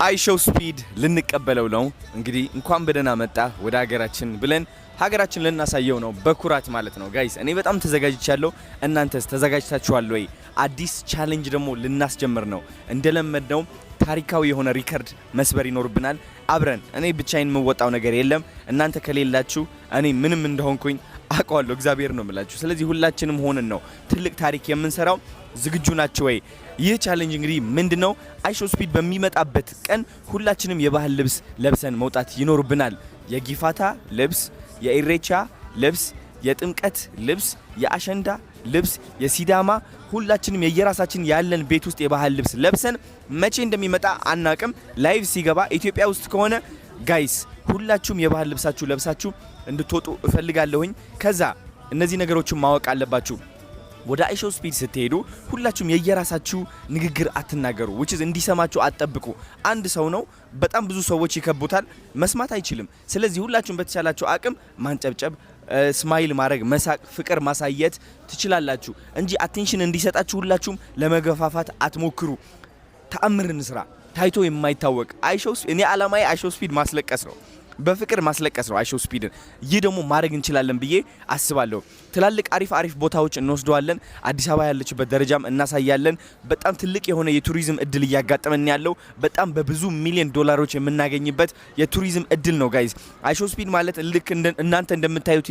አይሾው ስፒድ ልንቀበለው ነው እንግዲህ እንኳን በደህና መጣ ወደ ሀገራችን ብለን ሀገራችን ልናሳየው ነው በኩራት ማለት ነው ጋይስ እኔ በጣም ተዘጋጅቻለሁ እናንተስ ተዘጋጅታችኋል ወይ አዲስ ቻሌንጅ ደግሞ ልናስጀምር ነው እንደለመደው ታሪካዊ የሆነ ሪከርድ መስበር ይኖርብናል አብረን እኔ ብቻዬን መወጣው ነገር የለም እናንተ ከሌላችሁ እኔ ምንም እንደሆንኩኝ አቋለው እግዚአብሔር ነው የምላችሁ ስለዚህ ሁላችንም ሆነን ነው ትልቅ ታሪክ የምንሰራው ዝግጁ ናችሁ ወይ ይህ ቻሌንጅ እንግዲህ ምንድነው አይሾው ስፒድ በሚመጣበት ቀን ሁላችንም የባህል ልብስ ለብሰን መውጣት ይኖርብናል የጊፋታ ልብስ የኢሬቻ ልብስ የጥምቀት ልብስ የአሸንዳ ልብስ የሲዳማ ሁላችንም የየራሳችን ያለን ቤት ውስጥ የባህል ልብስ ለብሰን መቼ እንደሚመጣ አናቅም ላይቭ ሲገባ ኢትዮጵያ ውስጥ ከሆነ ጋይስ ሁላችሁም የባህል ልብሳችሁ ለብሳችሁ እንድትወጡ እፈልጋለሁኝ ከዛ እነዚህ ነገሮችን ማወቅ አለባችሁ ወደ አይሾው ስፒድ ስትሄዱ ሁላችሁም የየራሳችሁ ንግግር አትናገሩ which is እንዲሰማችሁ አትጠብቁ አንድ ሰው ነው በጣም ብዙ ሰዎች ይከቡታል መስማት አይችልም ስለዚህ ሁላችሁም በተቻላችሁ አቅም ማንጨብጨብ ስማይል ማድረግ መሳቅ ፍቅር ማሳየት ትችላላችሁ እንጂ አቴንሽን እንዲሰጣችሁ ሁላችሁም ለመገፋፋት አትሞክሩ ተአምር እንስራ ታይቶ የማይታወቅ አይሾው እኔ አላማዬ አይሾው ስፒድ ማስለቀስ ነው በፍቅር ማስለቀስ ነው አይሾው ስፒድን ይህ ደግሞ ማድረግ እንችላለን ብዬ አስባለሁ ትላልቅ አሪፍ ቦታዎች እንወስደዋለን አዲስ አበባ ያለችበት ደረጃም እናሳያለን በጣም ትልቅ የሆነ የቱሪዝም እድል ያጋጠመን ያለው በጣም በብዙ ሚሊዮን ዶላሮች የምናገኝበት የቱሪዝም እድል ነው ጋይስ አይሾው ስፒድ ማለት ልክ እናንተ እንደምታዩት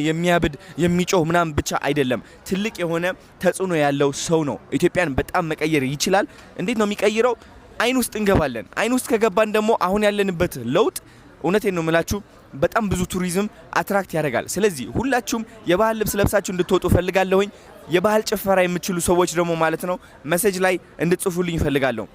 የሚያብድ የሚጮህ ምናም ብቻ አይደለም ትልቅ የሆነ ተጽዕኖ ያለው ሰው ነው ኢትዮጵያን በጣም መቀየር ይችላል እንዴት ነው የሚቀይረው አይን ውስጥ እንገባለን አይን ውስጥ ከገባን ደግሞ አሁን ያለንበት ለውጥ እውነቴን ነው የምላችሁ በጣም ብዙ ቱሪዝም አትራክት ያደርጋል ስለዚህ ሁላችሁም የባህል ልብስ ለብሳችሁ እንድትወጡ ፈልጋለሁኝ የባህል ጭፈራ የምትችሉ ሰዎች ደግሞ ማለት ነው ሜሴጅ ላይ እንድትጽፉልኝ ፈልጋለሁ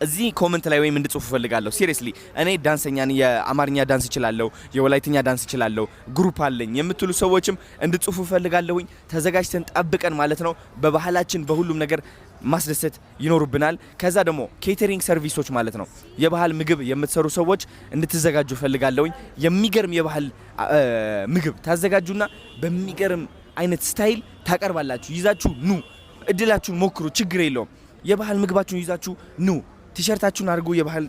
እዚህ ኮሜንት ላይ ወይም እንድትጽፉ ፈልጋለሁ ሲሪየስሊ እኔ ዳንሰኛ ነኝ የአማርኛ ዳንስ እችላለሁ የወላይተኛ ዳንስ እችላለሁ ግሩፕ አለኝ የምትሉ ሰዎችም እንድትጽፉ ፈልጋለሁኝ ተዘጋጅተን ጠብቀን ማለት ነው በባህላችን በሁሉም ነገር ማስደሰት ይኖርብናል ከዛ ደግሞ ኬተሪንግ ሰርቪሶች ማለት ነው የባህል ምግብ የምትሰሩ ሰዎች እንድትዘጋጁ ፈልጋለሁኝ የሚገርም የባህል ምግብ ታዘጋጁና በሚገርም አይነት ስታይል ታቀርባላችሁ ይዛችሁ ኑ እድላችሁን ሞክሩ ችግር የለውም የባህል ምግባችሁን ይዛችሁ ኑ ቲሸርታችሁን አድርጉ የባህል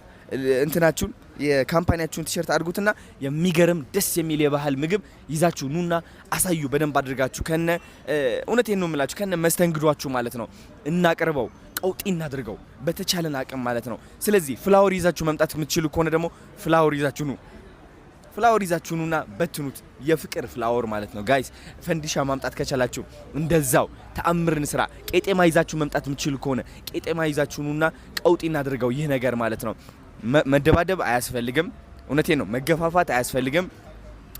እንትናችሁን የካምፓኒያችሁን ቲሸርት አድርጉትና የሚገርም ደስ የሚል የባህል ምግብ ይዛችሁ ኑና አሳዩ በደንብ አድርጋችሁ ከነ እውነቴን ነው የምላችሁ ከነ መስተንግዷችሁ ማለት ነው እናቀርበው ቀውጢ እናድርገው በተቻለን አቅም ማለት ነው ስለዚህ ፍላወር ይዛችሁ መምጣት የምትችሉ ከሆነ ደግሞ ፍላወር ይዛችሁ ኑ ፍላወር ይዛችሁ ኑና በትኑት የፍቅር ፍላወር ማለት ነው ጋይስ ፈንዲሻ ማምጣት ከቻላችሁ እንደዛው ተአምርን ስራ ቄጤማ ይዛችሁ መምጣት የምትችሉ ከሆነ ቄጤማ ይዛችሁ ኑና ቀውጢ እናድርገው ይህ ነገር ማለት ነው መደባደብ አያስፈልግም እውነቴን ነው መገፋፋት አያስፈልግም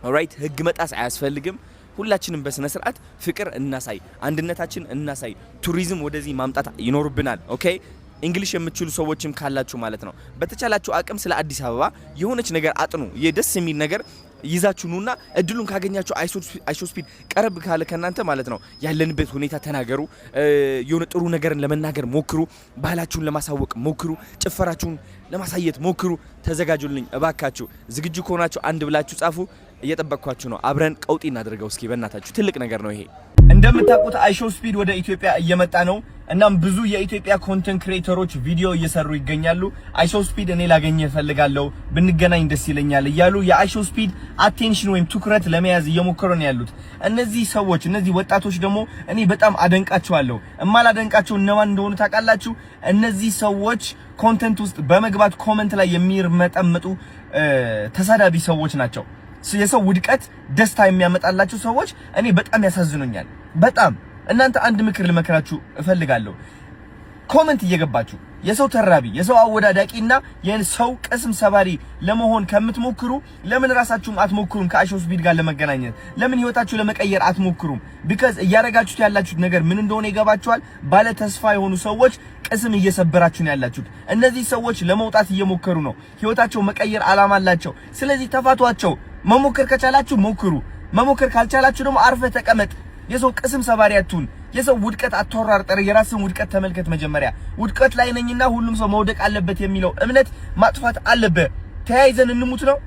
ኦልራይት ህግ መጣስ አያስፈልግም ሁላችንም በስነ ስርዓት ፍቅር እናሳይ አንድነታችን እናሳይ ቱሪዝም ወደዚህ ማምጣት ይኖርብናል ኦኬ እንግሊሽ የምትችሉ ሰዎችም ካላችሁ ማለት ነው በተቻላችሁ አቅም ስለ አዲስ አበባ የሆነች ነገር አጥኑ የደስ የሚል ነገር ይዛችሁ ኑና እድሉን ካገኛችሁ አይሾው ስፒድ ቀረብ ካለ ከናንተ ማለት ነው ያለንበት ሁኔታ ተናገሩ የሆነ ጥሩ ነገርን ለመናገር ሞክሩ ባህላችሁን ለማሳወቅ ሞክሩ ጭፈራችሁን ለማሳየት ሞክሩ ተዘጋጁልኝ እባካችሁ ዝግጁ ከሆናችሁ አንድ ብላችሁ ጻፉ እየተጠበቅኳችሁ ነው አብረን ቀውጢ እናድርገው እስኪ በእናታችሁ ትልቅ ነገር ነው ይሄ እንደምታውቁት አይሾው ስፒድ ወደ ኢትዮጵያ እየመጣ ነው እናም ብዙ የኢትዮጵያ ኮንቴንት ክሬተሮች ቪዲዮ እየሰሩ ይገኛሉ አይሾው ስፒድ እኔ ላገኘ ፈልጋለሁ ብንገናኝ ደስ ይለኛል እያሉ የአይሾው ስፒድ አቴንሽን ወይም ትኩረት ለመያዝ እየሞከሩ ነው ያሉት እነዚህ ሰዎች እነዚህ ወጣቶች ደግሞ እኔ በጣም አደንቃቸዋለሁ እማላደንቃቸው እነማን እንደሆኑ ታውቃላችሁ እነዚህ ሰዎች ኮንቴንት ውስጥ በመግባት ኮሜንት ላይ የሚርመጠምጡ ተሳዳቢ ሰዎች ናቸው የሰው ውድቀት ደስታ የሚያመጣላችሁ ሰዎች እኔ በጣም ያሳዝኑኛል በጣም እናንተ አንድ ምክር ልመክራችሁ እፈልጋለሁ ኮሜንት እየገባችሁ የሰው ተራቢ የሰው አወዳዳቂና የሰው ቅስም ሰባሪ ለመሆን ከምትሞክሩ ለምን ራሳችሁም አትሞክሩም ከአይሾው ስፒድ ጋር ለመገናኘት ለምን ህይወታችሁ ለመቀየር አትሞክሩም ቢካዝ እያረጋችሁት ያላችሁት ነገር ምን እንደሆነ ይገባችኋል ባለ ተስፋ የሆኑ ሰዎች ቅስም እየሰበራችሁ ነው ያላችሁት እነዚህ ሰዎች ለመውጣት እየሞከሩ ነው ህይወታቸው መቀየር አላማ አላቸው ስለዚህ ተፋቷቸው መሞከር ከቻላችሁ ሞክሩ መሞከር ካልቻላችሁ ደግሞ አርፈ ተቀመጥ የሰው ቅስም ሰባሪ አትሁን የሰው ውድቀት አትወራርጠር የራስን ውድቀት ተመልከት መጀመሪያ ውድቀት ላይ ነኝና ሁሉም ሰው መውደቅ አለበት የሚለው እምነት ማጥፋት አለበት ተያይዘን እንሙት ነው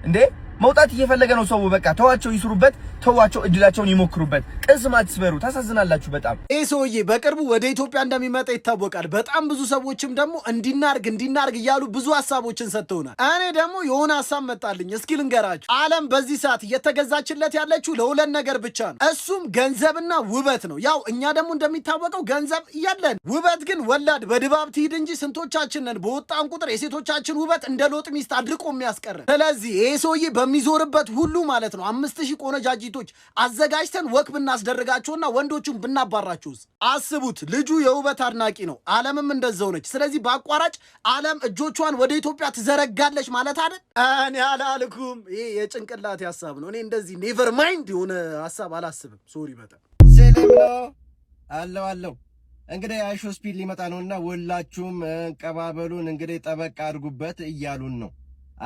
እንዴ መውጣት እየፈለገ ነው ሰው በቃ ተዋቸው ይስሩበት ተዋቸው እድላቸውን ይሞክሩበት ቅስም አትስበሩ ታሳዝናላችሁ በጣም ሰውዬ በቅርቡ ወደ ኢትዮጵያ እንደሚመጣ ይታወቃል በጣም ብዙ ሰዎችም ደግሞ እንዲናርግ እያሉ ብዙ ሐሳቦችን ሰጥተውናል እኔ ደግሞ የሆነ ሐሳብ መጣልኝ እስኪ ልንገራችሁ ዓለም በዚህ ሰዓት እየተገዛችለት ያለችው ለሁለት ነገር ብቻ ነው እሱም ገንዘብና ውበት ነው ያው እኛ ደግሞ እንደሚታወቀው ገንዘብ ያለን ውበት ግን ወላድ በድባብ ትሂድ እንጂ ስንቶቻችን ነን በወጣን ቁጥር የሴቶቻችን ውበት እንደ ሎጥ ሚስት አድርቆ የሚያስቀረን ስለዚህ ሰውዬ በሚዞርበት ሁሉ ማለት ነው 5000 ቆነጃጅቶች አዘጋጅተን ወክ ብናስደርጋቸውና ወንዶቹን ብናባራቸውስ አስቡት ልጁ የውበት አድናቂ ነው ዓለምም እንደዛው ነች ስለዚህ በአቋራጭ ዓለም እጆቿን ወደ ኢትዮጵያ ትዘረጋለች ማለት አይደል እኔ አላልኩም ይሄ የጭንቅላት ሐሳብ ነው እኔ እንደዚህ ኔቨር ማይንድ የሆነ ሐሳብ አላስብም ሶሪ በጣም ሰላም አለው እንግዲህ አይሾ ስፒድ ሊመጣ ነውና ሁላችሁም ቀባበሉን እንግዲህ ጠበቅ አድርጉበት እያሉን ነው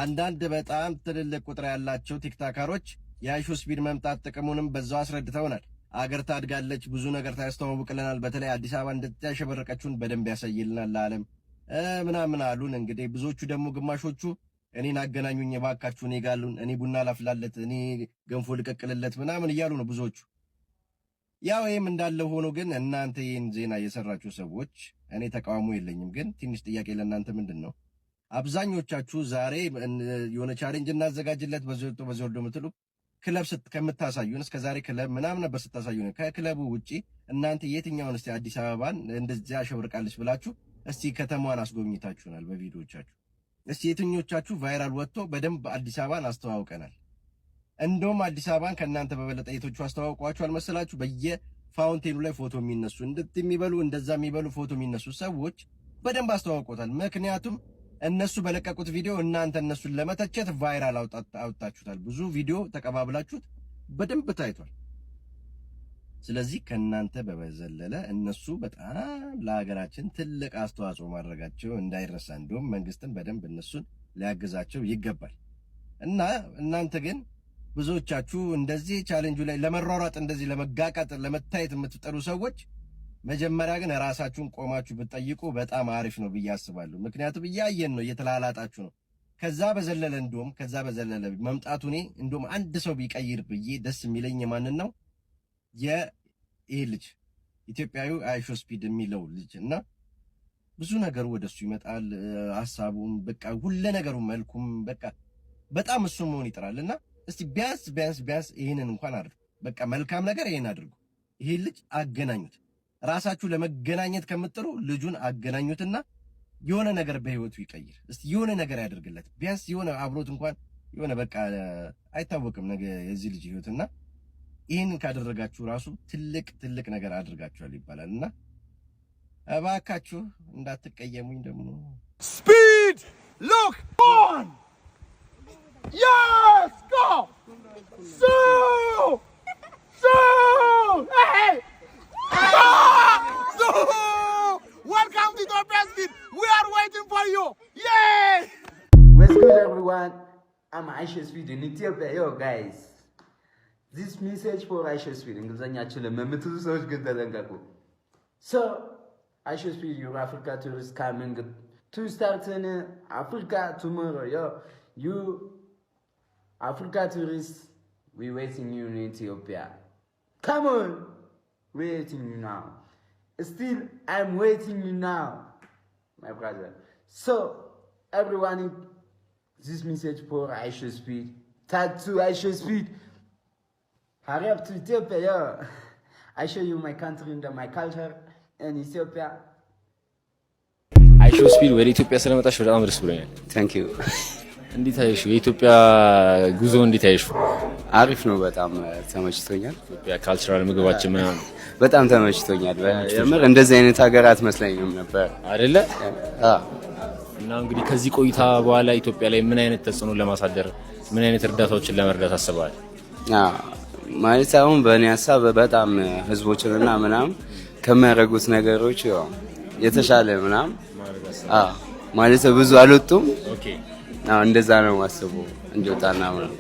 አንዳንድ በጣም ትልልቅ ቁጥር ያላቸው ቲክቶከሮች የአይሾ ስፒድ መምጣት ጥቅሙንም በዛው አስረድተውናል አገር ታድጋለች ብዙ ነገር ታስተዋውቅልናል በተለይ አዲስ አበባ እንደተሸበረቀችውን በደንብ ያሳይልናል ለዓለም ምናምን አሉን እንግዲህ ብዙዎቹ ደግሞ ግማሾቹ እኔን አገናኙኝ ባካችሁ እኔ ጋሉን እኔ ቡና ላፍላለት እኔ ገንፎ ልቀቅልለት ምናምን እያሉ ነው ብዙዎቹ ያው ይሄም እንዳለ ሆኖ ግን እናንተ ይሄን ዜና የሰራችሁ ሰዎች እኔ ተቃውሞ የለኝም ግን ትንሽ ጥያቄ ለእናንተ ምንድነው አብዛኞቻችሁ ዛሬ የሆነ ቻሌንጅ እናዘጋጅለት በዘወርዶ ምትሉ ክለብ ከምታሳዩን እስከ ዛሬ ክለብ ምናምን ነበር ስታሳዩን ከክለቡ ውጪ እናንተ የትኛውን እስቲ አዲስ አበባን እንደዚህ አሸብርቃለች ብላችሁ እስቲ ከተማዋን አስጎብኝታችሁናል በቪዲዮቻችሁ እስቲ የትኞቻችሁ ቫይራል ወጥቶ በደንብ አዲስ አበባን አስተዋውቀናል እንደውም አዲስ አበባን ከእናንተ በበለጠ የቶቹ አስተዋውቋችኋል መሰላችሁ በየፋውንቴኑ ላይ ፎቶ የሚነሱ እንደሚበሉ እንደዛ የሚበሉ ፎቶ የሚነሱ ሰዎች በደንብ አስተዋውቆታል ምክንያቱም እነሱ በለቀቁት ቪዲዮ እናንተ እነሱን ለመተቸት ቫይራል አውጣችሁታል ብዙ ቪዲዮ ተቀባብላችሁት በደንብ ታይቷል ስለዚህ ከናንተ በበዘለለ እነሱ በጣም ለሀገራችን ትልቅ አስተዋጽኦ ማድረጋቸው እንዳይረሳ እንደውም መንግስትን በደንብ እነሱን ሊያግዛቸው ይገባል እና እናንተ ግን ብዙዎቻችሁ እንደዚህ ቻሌንጁ ላይ ለመሯሯጥ እንደዚህ ለመጋቃጥ ለመታየት የምትጠሩ ሰዎች መጀመሪያ ግን ራሳችሁን ቆማችሁ ብትጠይቁ በጣም አሪፍ ነው ብዬ አስባለሁ ምክንያቱም እያየን ነው እየተላላጣችሁ ነው ከዛ በዘለለ መምጣቱ እኔ እንደውም አንድ ሰው ቢቀይር ብዬ ደስ የሚለኝ ማንን ነው ይሄ ልጅ ኢትዮጵያዊ አይሾ ስፒድ የሚለው ልጅ እና ብዙ ነገሩ ወደሱ ይመጣል ሐሳቡም በቃ ሁሉ ነገሩ መልኩም በቃ በጣም እሱ መሆን ይጥራልና እስቲ ቢያንስ ይሄንን እንኳን አድርጉ በቃ መልካም ነገር ይሄን አድርጉ ይሄ ልጅ አገናኙት ራሳችሁ ለመገናኘት ከምትጥሩ ልጁን አገናኙትና የሆነ ነገር በህይወቱ ይቀይር እስቲ የሆነ ነገር ያደርግለት ቢያንስ የሆነ አብሮት እንኳን የሆነ በቃ አይታወቅም ነገ የዚህ ልጅ ህይወትና ይሄን ካደረጋችሁ ራሱ ትልቅ ነገር አድርጋችኋል ይባላልና እባካችሁ እንዳትቀየሙኝ ደግሞ ስፒድ ሎክ ኦን yes go so hey so welcome to Ethiopia Speed we are waiting for you yay what's good everyone I'm Aisha Speed in Ethiopia yo guys this message for Aisha Speed እንግሊዘኛችሁ ለምትሉ ሰዎች ግን ተጠንቀቁ so Aisha Speed your Africa tourist coming to start in Africa tomorrow yo you Africa tourists we waiting you in Ethiopia come on waiting you now still I'm waiting you now my brother so everyone this message for Aisha Speed tag to Aisha Speed hurry up to Ethiopia yo I show you my country and my culture in Ethiopia Aisha Speed ወደ ኢትዮጵያ ስለመጣሽ በጣም ደስ ብሎኛል thank you እንዴት አይሽ የኢትዮጵያ ጉዞ እንዴት አይሽ አሪፍ ነው በጣም ተመችቶኛል ኢትዮጵያ ካልቸራል ምግባችን ምናምን በጣም ተመችቶኛል የምር እንደዚህ አይነት ሀገራት መስለኝም ነበር አይደለ እና እንግዲህ ከዚህ ቆይታ በኋላ ኢትዮጵያ ላይ ምን አይነት ተጽዕኖ ለማሳደር ምን አይነት እርዳታዎችን ለመርዳት አስበዋል ማለት አሁን በእኔ ሐሳብ በጣም ህዝቦችንና ምናምን ከሚያደርጉት ነገሮች የተሻለ ምናምን ማለት ብዙ አልወጡም ኦኬ እንደዛ ነው ማሰበው እንጆታና ምናምን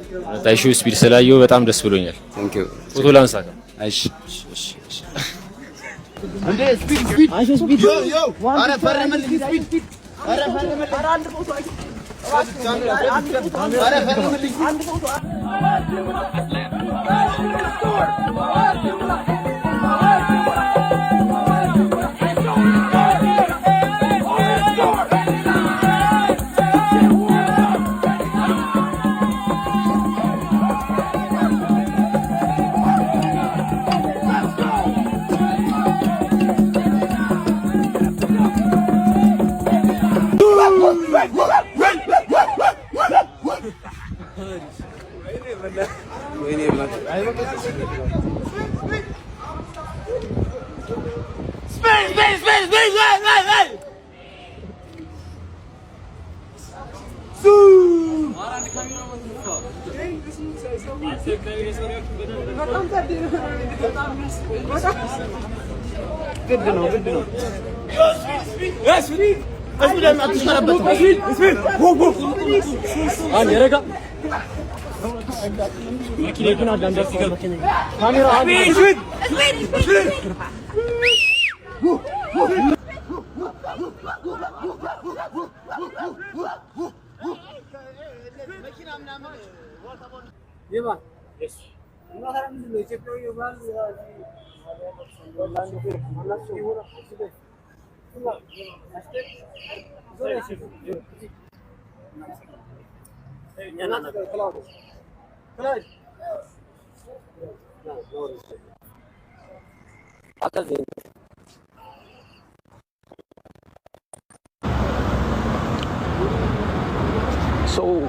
አይሾ ስፒድ ስላየው በጣም ደስ ብሎኛል ቴንክ ዩ ፎቶ ላንሳካ እሺ እንዴ ስፒድ አይሾ ስፒድ ዮ አረ ፈረመልኝ ስፒድ አረ ፈረመልኝ አንድ ፎቶ አረ ፈረመልኝ አንድ ፎቶ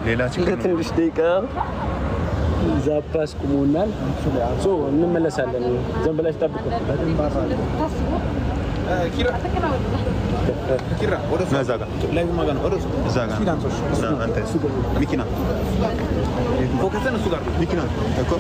ሌላ ችግር ትንሽ ደቂቃ ዛፓስ ቁሞናል። እንመለሳለን። ዝም ብለሽ ጠብቁ። ኪራ ወደ እዛ ጋር እዛ ጋር አንተ መኪና ፎከሰን እሱ ጋር መኪና እኮ